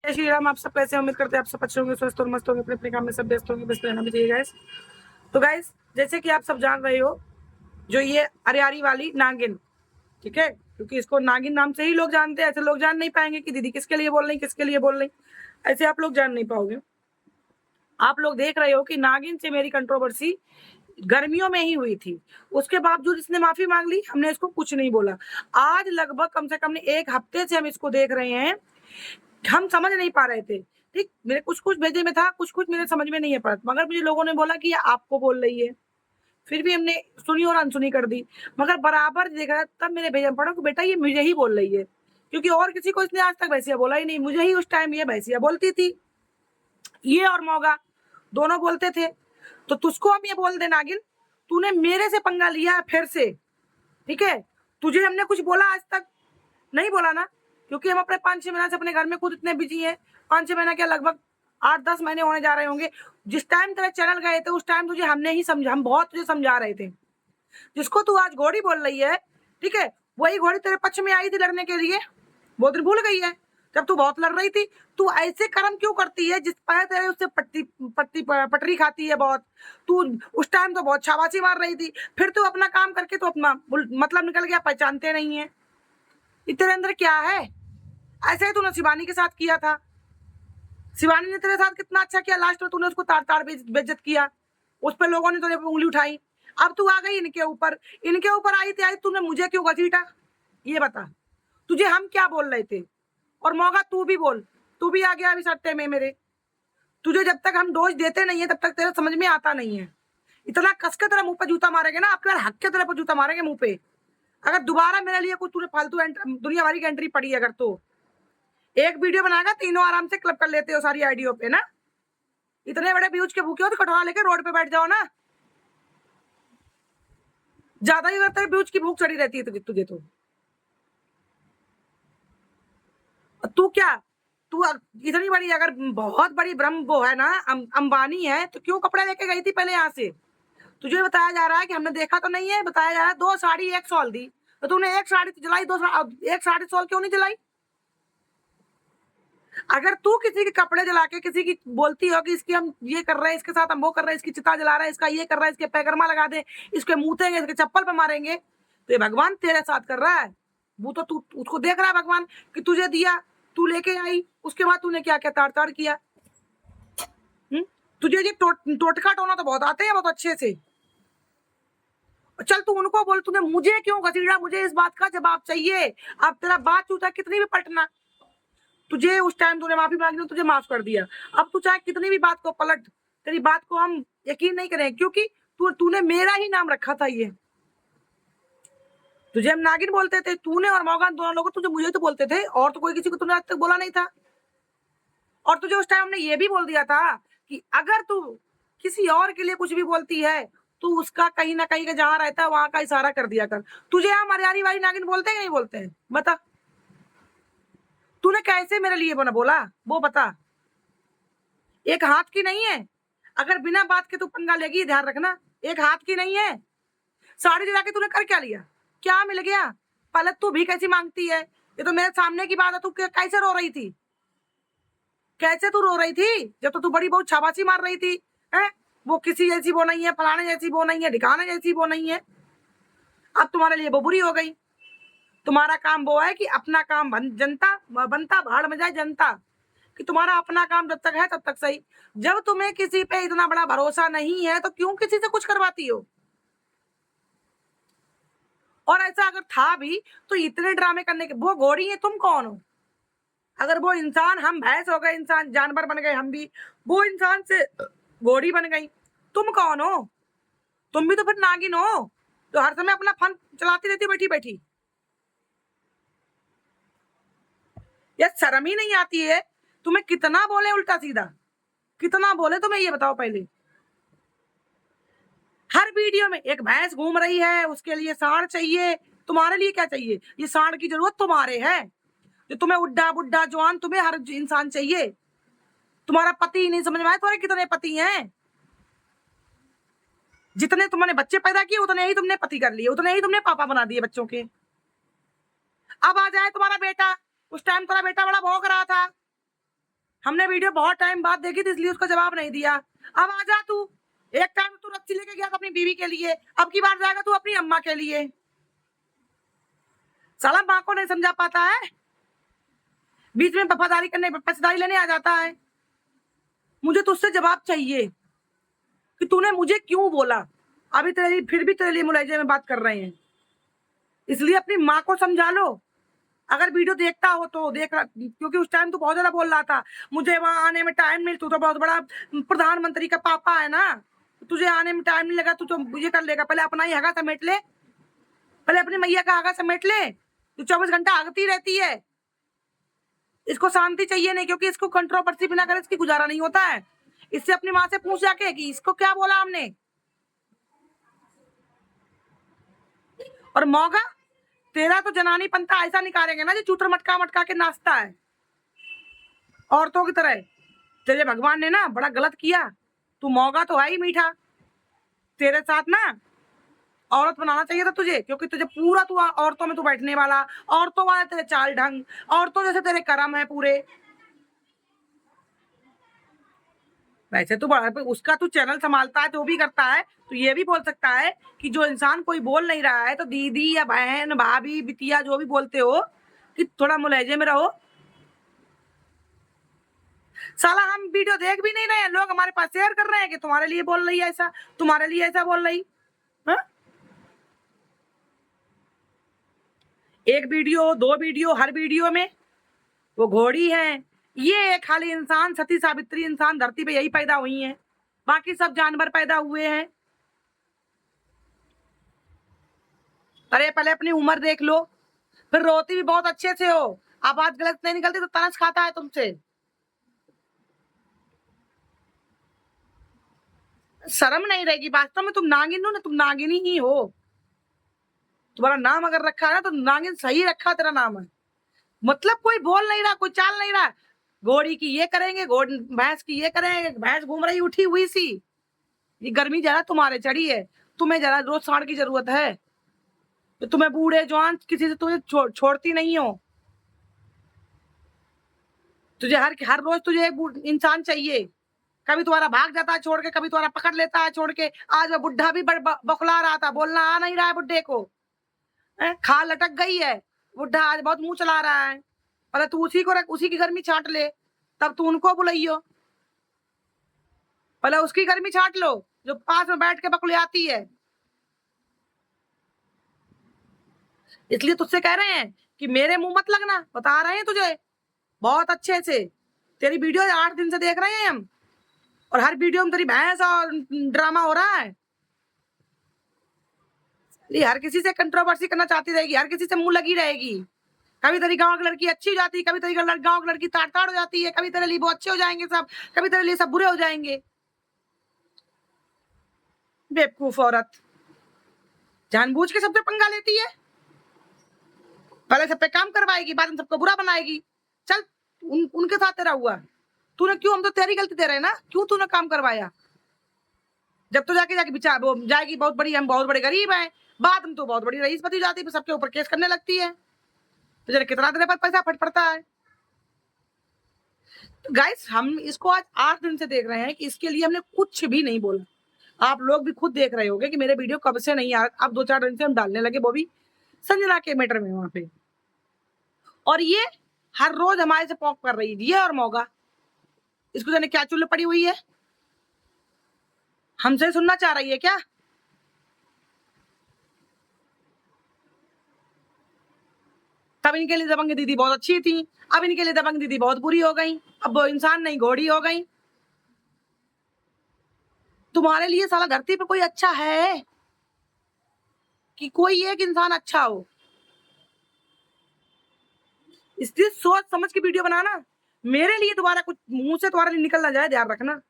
जय श्री राम। आप सब कैसे? उम्मीद करते हैं आप सब अच्छे होंगे, स्वस्थ और मस्त होंगे, अपने अपने काम में सब व्यस्त होंगे, व्यस्त रहना भी चाहिए गाइस। तो गाइस, जैसे कि आप सब जान रहे हो, जो ये अरियारी वाली नागिन, ठीक है, क्योंकि इसको नागिन नाम से ही लोग जानते हैं। ऐसे लोग जान नहीं पाएंगे कि दीदी किसके लिए बोल रही, किसके लिए बोल रही, ऐसे आप लोग जान नहीं पाओगे। आप लोग देख रहे हो कि नागिन से मेरी कंट्रोवर्सी गर्मियों में ही हुई थी, उसके बावजूद इसने माफी मांग ली, हमने इसको कुछ नहीं बोला। आज लगभग कम से कम 1 हफ्ते से हम इसको देख रहे हैं, हम समझ नहीं पा रहे थे। ठीक, मेरे कुछ कुछ भेजे में था, कुछ कुछ मेरे समझ में नहीं है पड़ा, मगर मुझे लोगों ने बोला कि ये आपको बोल रही है, फिर भी हमने सुनी और अनसुनी कर दी। मगर बराबर देख रहा तब मेरे भेजे में पड़ा कि बेटा ये मुझे ही बोल रही है, क्योंकि और किसी को इसने आज तक भैंसिया बोला ही नहीं, मुझे ही उस टाइम ये भैंसिया बोलती थी। ये और मौगा दोनों बोलते थे, तो तुझको हम ये बोल दे नागिन, तूने मेरे से पंगा लिया है फिर से, ठीक है। तुझे हमने कुछ बोला आज तक? नहीं बोला ना, क्योंकि हम अपने 5-6 महीने से अपने घर में खुद इतने बिजी हैं। 5-6 महीना क्या, लगभग 8-10 महीने होने जा रहे होंगे। जिस टाइम तेरे चैनल गए थे उस टाइम तुझे हमने ही समझा, हम बहुत तुझे समझा रहे थे। जिसको तू आज घोड़ी बोल रही है, ठीक है, वही घोड़ी तेरे पक्ष में आई थी लड़ने के लिए, वो दिन भूल गई है जब तू बहुत लड़ रही थी। तू ऐसे कर्म क्यों करती है जिस पर तेरे उससे पटरी खाती है बहुत। तू उस टाइम तो बहुत शाबाशी मार रही थी, फिर तू अपना काम करके तो अपना मतलब निकल गया, पहचानते नहीं है तेरे अंदर क्या है। ऐसे ही तूने शिवानी के साथ किया था, शिवानी ने तेरे साथ कितना अच्छा किया, लास्ट में तूने उसको तार तार बेइज्जत किया, उस पर लोगों ने तेरे पे उंगली उठाई। अब तू आ गई इनके ऊपर, इनके ऊपर आई थी, आई तूने मुझे क्यों घसीटा, ये बता। तुझे हम क्या बोल रहे थे? और मौका तू भी बोल, तू भी आ गया अभी सट्टे में मेरे। तुझे जब तक हम डोज देते नहीं है तब तक तेरे समझ में आता नहीं है। इतना कस के तेरा मुंह पे जूता मारेंगे ना, आपके हक के तेरे पे जूता मारेंगे मुंह पे, अगर दोबारा मेरे लिए कुछ तूने फालतू दुनिया भरी की एंट्री पड़ी है अगर तो। एक वीडियो बनाएगा, तीनों आराम से क्लब कर लेते हो सारी आईडियो पे ना। इतने बड़े व्यूज के भूखे हो तो कटोरा लेके रोड पे बैठ जाओ ना। ज्यादा ही तेरे व्यूज की भूख चढ़ी रहती है तुझे तो। तू क्या, तू इतनी बड़ी, अगर बहुत बड़ी ब्रह्म वो है ना, अंबानी है, तो क्यों कपड़े लेके गई थी पहले यहाँ से? तुझे बताया जा रहा है कि हमने देखा तो नहीं है, बताया जा रहा है 2 साड़ी 1 शॉल दी, तो तूने 1 साड़ी जलाई, 1 साड़ी शॉल क्यों नहीं जलाई? अगर तू किसी के कपड़े जला के किसी की बोलती हो कि इसकी हम ये कर रहे हैं, इसके साथ हम वो कर रहे हैं, इसकी चिता जला रहे हैं, इसका ये कर रहा है, इसके पैकरमा लगा दे, इसके मूतेंगे, इसके चप्पल पे मारेंगे, तो ये भगवान तेरे साथ कर रहा है। वो तो तू उसको देख रहा है भगवान कि तुझे दिया, तू लेके आई, उसके बाद तूने क्या क्या ताड़ ताड़ किया। तुझे ये टोटका टोना तो बहुत आते हैं, बहुत अच्छे से। चल तू उनको बोल, तूने मुझे क्यों घसीटा, मुझे इस बात का जवाब चाहिए। अब तेरा बात चूता कितनी भी पलटना, तुझे उस टाइम तूने माफी मांगी, तुझे माफ कर दिया। अब तू चाहे कितनी भी बात को पलट, तेरी बात को हम यकीन नहीं करें, क्योंकि तूने मेरा ही नाम रखा था। ये तुझे हम नागिन बोलते थे, तूने और मौगान दोनों लोग तुझे मुझे तो बोलते थे, और तो कोई किसी को तूने आज तक बोला नहीं था। और तुझे उस टाइम हमने ये भी बोल दिया था कि अगर तू किसी और के लिए कुछ भी बोलती है तो उसका कहीं ना कहीं का जहां रहता है वहां का इशारा कर दिया कर। तुझे हम हरियाणी वाली नागिन बोलते हैं कि नहीं बोलते हैं? बता, तूने कैसे मेरे लिए बना बोला वो बता। एक हाथ की नहीं है, अगर बिना बात के तू पंगा लेगी, ध्यान रखना, एक हाथ की नहीं है। साड़ी जला के तूने कर क्या लिया, क्या मिल गया? पहले तू भी कैसी मांगती है, ये तो मेरे सामने की बात है। तू कैसे रो रही थी, कैसे तू रो रही थी जब तो तू बड़ी बहुत शाबाशी मार रही थी है? वो किसी जैसी वो नहीं है, फलाने जैसी वो नहीं है, ढिकाने जैसी वो नहीं है। अब तुम्हारे लिए वो बुरी हो गई। तुम्हारा काम वो है कि अपना काम जनता बनता, भाड़ में जाए जनता, कि तुम्हारा अपना काम जब तक है तब तक सही। जब तुम्हें किसी पे इतना बड़ा भरोसा नहीं है तो क्यों किसी से कुछ करवाती हो? और ऐसा अगर था भी तो इतने ड्रामे करने के, वो घोड़ी है, तुम कौन हो? अगर वो इंसान, हम भैंस हो गए, इंसान जानवर बन गए हम भी, वो इंसान से घोड़ी बन गई, तुम कौन हो? तुम भी तो फिर नागिन हो, तो हर समय अपना फन चलाती रहती बैठी बैठी। ये शर्म ही नहीं आती है? तुम्हें कितना बोले उल्टा सीधा, कितना बोले तुम्हें, ये बताओ पहले। हर वीडियो में एक भैंस घूम रही है, उसके लिए सांड चाहिए, तुम्हारे लिए क्या चाहिए? ये सांड की जरूरत तुम्हारे है, जो तुम्हें उड्डा बुड्ढा जवान, तुम्हें हर इंसान चाहिए। तुम्हारा पति नहीं समझ में आया, तुम्हारे कितने पति हैं? जितने तुमने बच्चे पैदा किए उतने ही तुमने पति कर लिए, उतने ही तुमने पापा बना दिए बच्चों के। अब आ जाए तुम्हारा बेटा, उस टाइम तुम्हारा बेटा बड़ा भौंक रहा था, हमने वीडियो बहुत टाइम बाद देखी थी, इसलिए उसका जवाब नहीं दिया। अब आ जा तू। एक टाइम तू रस्सी लेके गया था अपनी बीवी के लिए, अब की बार जाएगा तू अपनी अम्मा के लिए। साला माँ को नहीं समझा पाता है, बीच में वफादारी करने पछदारी लेने आ जाता है। मुझे तुझसे जवाब चाहिए कि तूने मुझे क्यों बोला। अभी तेरे फिर भी तेरे लिए मुलायजे में बात कर रहे हैं, इसलिए अपनी माँ को समझा लो। अगर वीडियो देखता हो तो देख रहा, क्योंकि उस टाइम तो बहुत ज्यादा बोल रहा था, मुझे वहां आने में टाइम नहीं, तू तो बहुत बड़ा प्रधानमंत्री का पापा है ना, तुझे आने में टाइम नहीं लगा, तू तो ये कर लेगा। पहले अपना ही हगा समेट ले, पहले अपनी मैया का हगा समेट ले। तू 24 घंटा हगती रहती है। इसको शांति चाहिए नहीं, क्योंकि इसको कंट्रोवर्सी बिना करे इसकी गुजारा नहीं होता है। इससे अपनी माँ से पूछ जाके कि इसको क्या बोला हमने। और मौका तेरा तो जनानी पंथा ऐसा निकालेंगे ना जो चूतर मटका मटका के नाचता है औरतों की तरह। तेरे भगवान ने ना बड़ा गलत किया। तू मौका तो है ही मीठा, तेरे साथ ना औरत बनाना चाहिए था तुझे, क्योंकि तुझे पूरा तू औरतों में तू बैठने वाला, औरतों वाले तेरे चाल ढंग, औरतों जैसे तेरे कर्म है पूरे। वैसे तो बड़ा उसका तू चैनल संभालता है, जो भी करता है, तो ये भी बोल सकता है कि जो इंसान कोई बोल नहीं रहा है तो दीदी या बहन भाभी बिटिया जो भी बोलते हो कि थोड़ा मुलहजे में रहो। साला हम वीडियो देख भी नहीं रहे हैं, लोग हमारे पास शेयर कर रहे हैं कि तुम्हारे लिए बोल रही है ऐसा, तुम्हारे लिए ऐसा बोल रही। हा? एक वीडियो, दो वीडियो, हर वीडियो में वो घोड़ी है। ये खाली इंसान सती सावित्री इंसान धरती पे यही पैदा हुई हैं, बाकी सब जानवर पैदा हुए हैं। अरे पहले अपनी उम्र देख लो, फिर रोती भी बहुत अच्छे से हो। आवाज गलत नहीं निकलती तो तरस खाता है तुमसे। शर्म नहीं रहेगी। वास्तव में तुम नागिन हो ना, तुम नागिनी ही हो। तुम्हारा नाम अगर रखा है ना तो नागिन सही रखा तेरा नाम है। मतलब कोई बोल नहीं रहा, कोई चाल नहीं रहा। घोड़ी की ये करेंगे, घोड़ी भैंस की ये करेंगे, भैंस घूम रही उठी हुई सी। ये गर्मी जरा तुम्हारे चढ़ी है, तुम्हें जरा रोज साड़ की जरूरत है। तो तुम्हें बूढ़े जवान किसी से तुम्हें छोड़ती नहीं हो। तुझे हर रोज तुझे एक इंसान चाहिए। कभी तुम्हारा भाग जाता है छोड़ के, कभी तुम्हारा पकड़ लेता है छोड़ के। आज वो बुढ़ा भी बखला रहा था, बोलना आ नहीं रहा है बुढ़े को। खाल लटक गई है, बुढ़ा आज बहुत मुंह चला रहा है। अरे तू उसी को रख, उसी की गर्मी छाट ले, तब तू उनको बुलाइयो। पहले उसकी गर्मी छाट लो जो पास में बैठ के बकले आती है। इसलिए तुझसे कह रहे हैं कि मेरे मुंह मत लगना, बता रहे हैं तुझे बहुत अच्छे से। तेरी वीडियो 8 दिन से देख रहे हैं हम, और हर वीडियो में तेरी भैंस और ड्रामा हो रहा है। हर किसी से कंट्रोवर्सी करना चाहती रहेगी, हर किसी से मुंह लगी रहेगी। कभी तेरी गांव की लड़की अच्छी हो जाती है, कभी तेरी गांव की लड़की ताड़ ताड़ हो जाती है, कभी तेरे लिए वो अच्छे हो जाएंगे सब, कभी तेरे लिए सब बुरे हो जाएंगे। बेवकूफ औरत, जानबूझ के सबसे पंगा लेती है। पहले सब पे काम करवाएगी, बाद में सबको बुरा बनाएगी। चल उनके साथ तेरा हुआ, तूने क्यों, हम तो तेरी गलती दे रहे हैं ना, क्यों तूने काम करवाया। जब तो जाके जाके बिचार वो जाएगी बहुत बड़ी, हम बहुत बड़े गरीब हैं, बाद में तो बहुत बड़ी रईसपति जाती है, सबके ऊपर केस करने लगती है। तो जरा कितना तेरे पर पैसा फट पड़ता है। तो गाइस हम इसको आज 8 दिन से देख रहे हैं कि इसके लिए हमने कुछ भी नहीं बोला। आप लोग भी खुद देख रहे होंगे कि मेरे वीडियो कब से नहीं आ रहा, अब 2-4 दिन से हम डालने लगे, वो भी संजना के मैटर में वहां पे। और ये हर रोज हमारे से पॉक कर रही है ये और मौगा। इसको जाने क्या चुल्ले पड़ी हुई है, हमसे सुनना चाह रही है क्या। तब इनके लिए दबंग दीदी बहुत अच्छी थी, अब इनके लिए दबंग दीदी बहुत बुरी हो गई। अब वो इंसान नहीं घोड़ी हो गई। तुम्हारे लिए साला धरती पे कोई अच्छा है कि कोई एक इंसान अच्छा हो। इसलिए सोच समझ के वीडियो बनाना, मेरे लिए दोबारा कुछ मुंह से तुम्हारे लिए निकल ना जाए, ध्यान रखना।